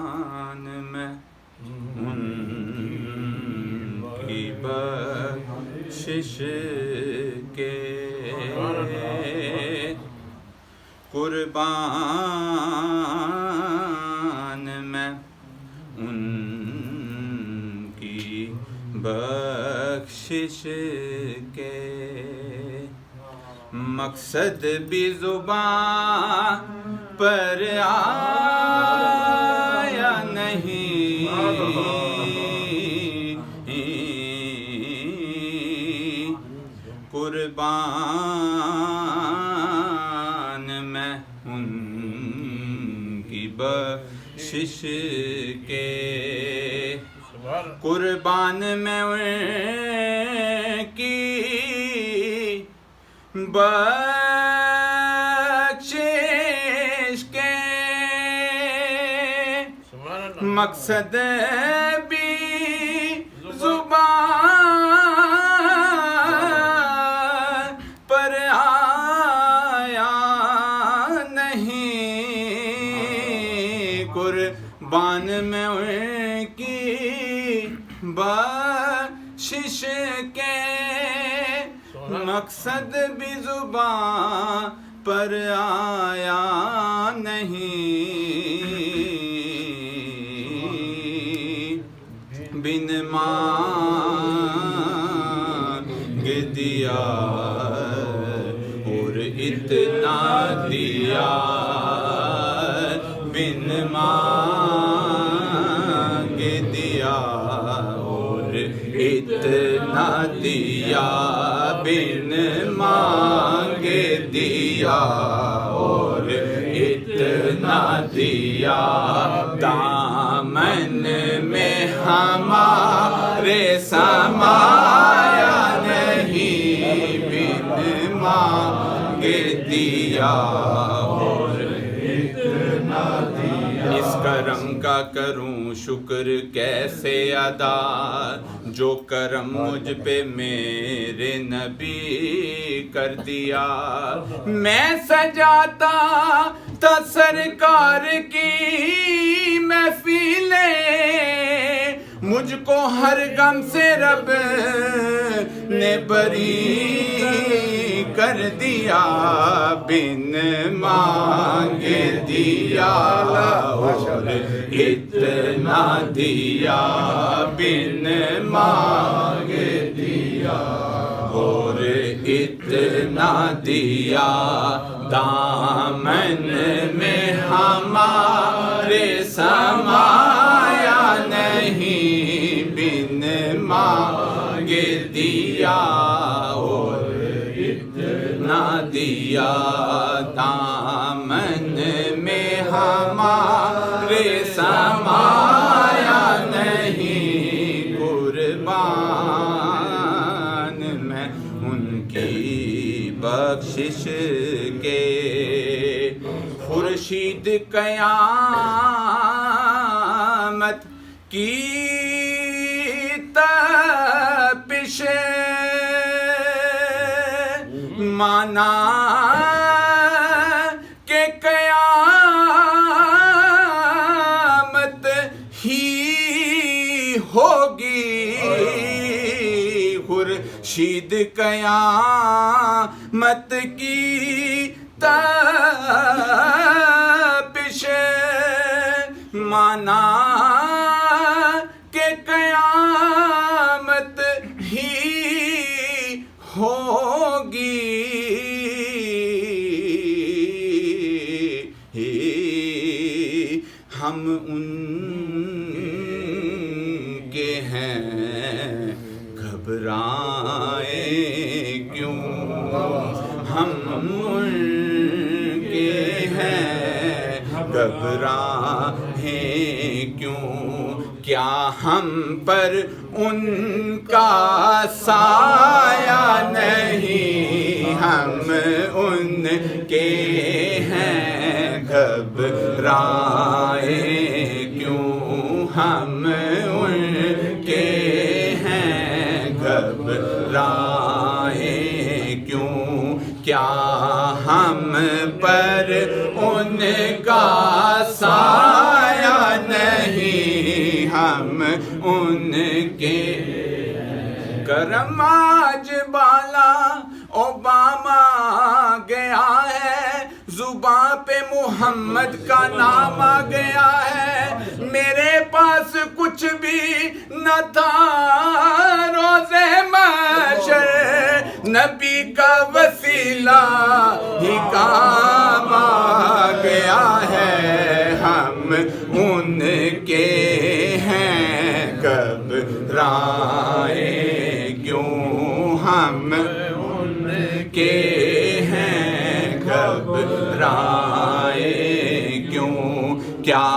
قربان میں ان کی بخشش کے، قربان میں ان کی بخشش کے، مقصد بھی زبان پر آیا نہیں، قربان میں ان کی بخشش کے، قربان میں ان کی بخشش کے، مقصد بھی زبان پر آیا نہیں، قربان میں ان کی بخشش کے، مقصد بھی زبان پر آیا نہیں، بن مانگ دیا اور اتنا دیا، بن مانگ دیا اور اتنا دیا، بن مانگ دیا اور اتنا دیا، دامن میں ہمارے سمایا نہیں، بن مانگ دیا اور اتنا دیا، اس کرم کا کروں شکر کیسے ادا، جو کرم مجھ پہ میرے نبی کر دیا، میں سجاتا تھا سرکار کی محفلیں، مجھ کو ہر غم سے رب نے بری کر دیا، بن مانگ دیا اور اتنا دیا، بن مانگ دیا اور اتنا دیا، دامن میں ہمارے سمایا نہیں، بن مانگ دیا اور اتنا دیا، دامن میں ہمارے سمایا نہیں، قربان میں ان کی بخشش کے، خورشید قیامت کی تپش مانا کہ قیامت ہی ہوگی، خورشید قیامت کی تپش مانا کہ قیامت ہی ہوگی، ہم ان کے ہیں گھبرائیں کیوں، ہم ان کے ہیں گھبرائیں کیوں، کیا ہم پر ان کا سایہ نہیں، ہم ان کے ہیں گھبرائیں کیوں، ہم ان کے ہیں گھبرائیں کیوں، کیا ہم پر ان کا سایہ نہیں، ہم ان کے کرم آج بالا اوباما گیا ہے، زباں پہ محمد کا نام آ گیا ہے، میرے پاس کچھ بھی نہ تھا روزے محشر، نبی کا وسیلہ ہی کام آ گیا ہے، ہم ان کے ہیں گھبرائے کیوں، ہم ان کے ہیں گھبرائے کیوں، کیا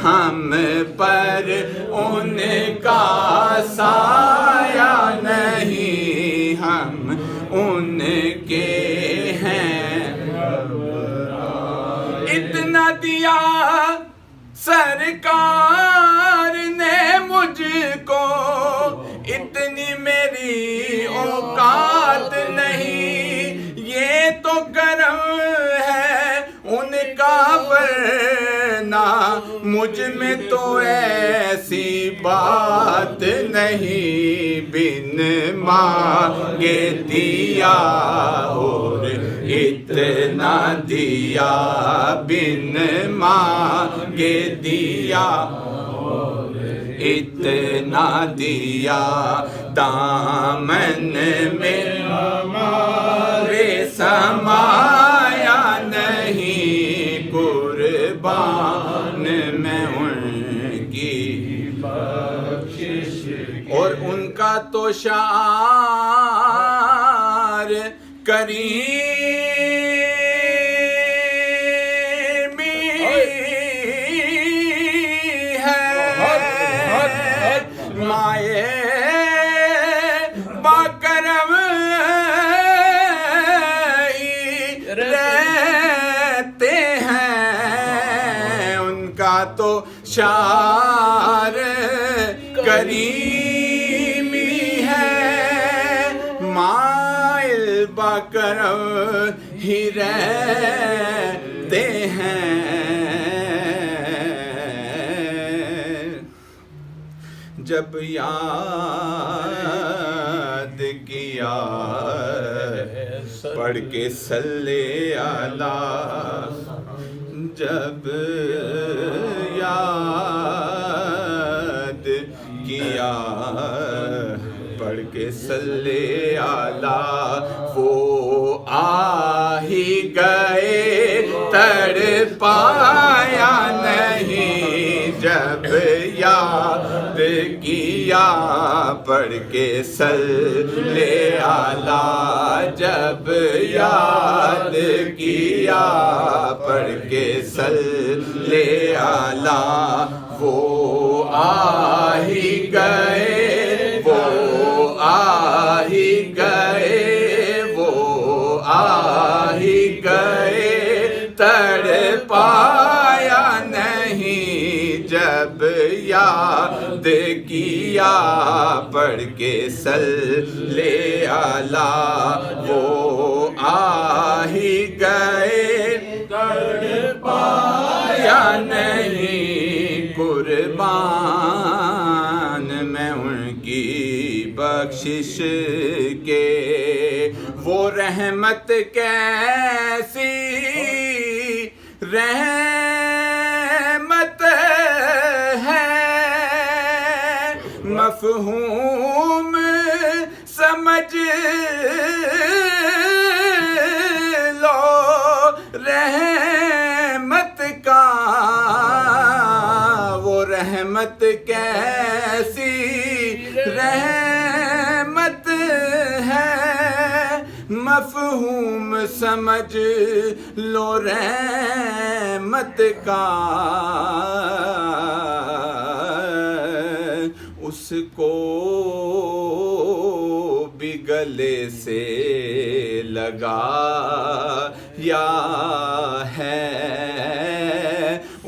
ہم پر ان کا سایہ نہیں، ہم ان کے ہیں، اتنا دیا سرکار نے مجھ کو، اتنی میری اوقات نہیں، یہ تو کرم ہے ان کا ورنہ مجھ میں تو ایسی بات نہیں، بن مانگے دیا اور اتنا دیا، بن مانگے دیا اتنا دیا، دامن میں ہمارے سمایا نہیں، قربان میں ان کی بخشش، اور ان کا تو شعار کریمی ہے، مائے باکرم ہی رہتے ہیں، ان کا تو شعار کریمی ہے، مائل باکرم ہی رہتے ہیں، جب یاد کیا پڑھ کے صلی اللہ، جب یاد کیا پڑھ کے صلی اللہ، وہ آ ہی گئے تڑپایا نہیں، جب یاد کیا پڑھ کے صلی اللہ، جب یاد کیا پڑھ کے صلی اللہ، وہ آ ہی گئے، وہ آ ہی گئے، وہ آ ہی گئے، تڑپایا نہیں، جب یاد کیا پڑھ کے صلی اللہ، وہ آ ہی گئے، تڑپایا نہیں، قربان میں ان کی بخشش کے، وہ رحمت کیسی رحمت ہے، مفہوم سمجھ لو رحمت کا، وہ رحمت کیسی رحمت ہے، مفہوم سمجھ لو رحمت کا، اس کو بھی گلے سے لگا یا ہے،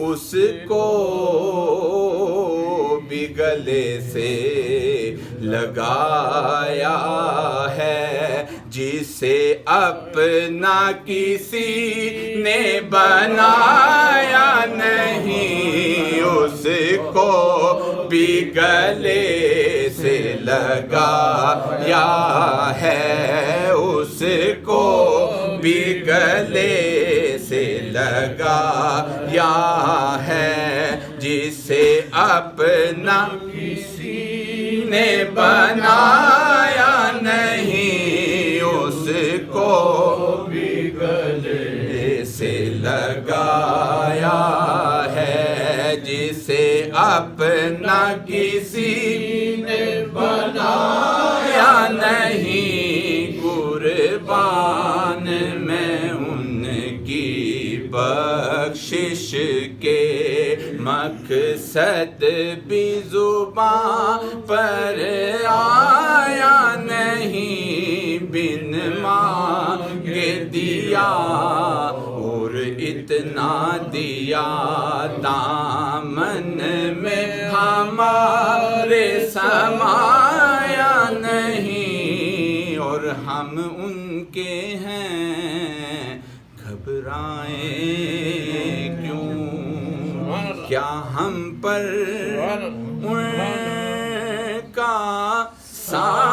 اس کو بھی گلے سے لگایا ہے، جسے اپنا کسی نے بنایا نہیں، اس کو بھی گلے سے لگایا ہے، اس کو بھی گلے سے لگایا ہے، جسے اپنا کسی نے بنایا نہیں، اس کو بھی گلے سے لگایا ہے، جسے اپنا کسی نے بنایا نہیں، قربان میں ان کی بخشش کے مقصد بھی زبان پر آیا نہیں، بن مانگے دیا اور اتنا دیا، دامن میں ہمارے سمایا نہیں، اور ہم ان کے ہیں، گھبرائیں کیوں، کیا ہم پر ان کا سایہ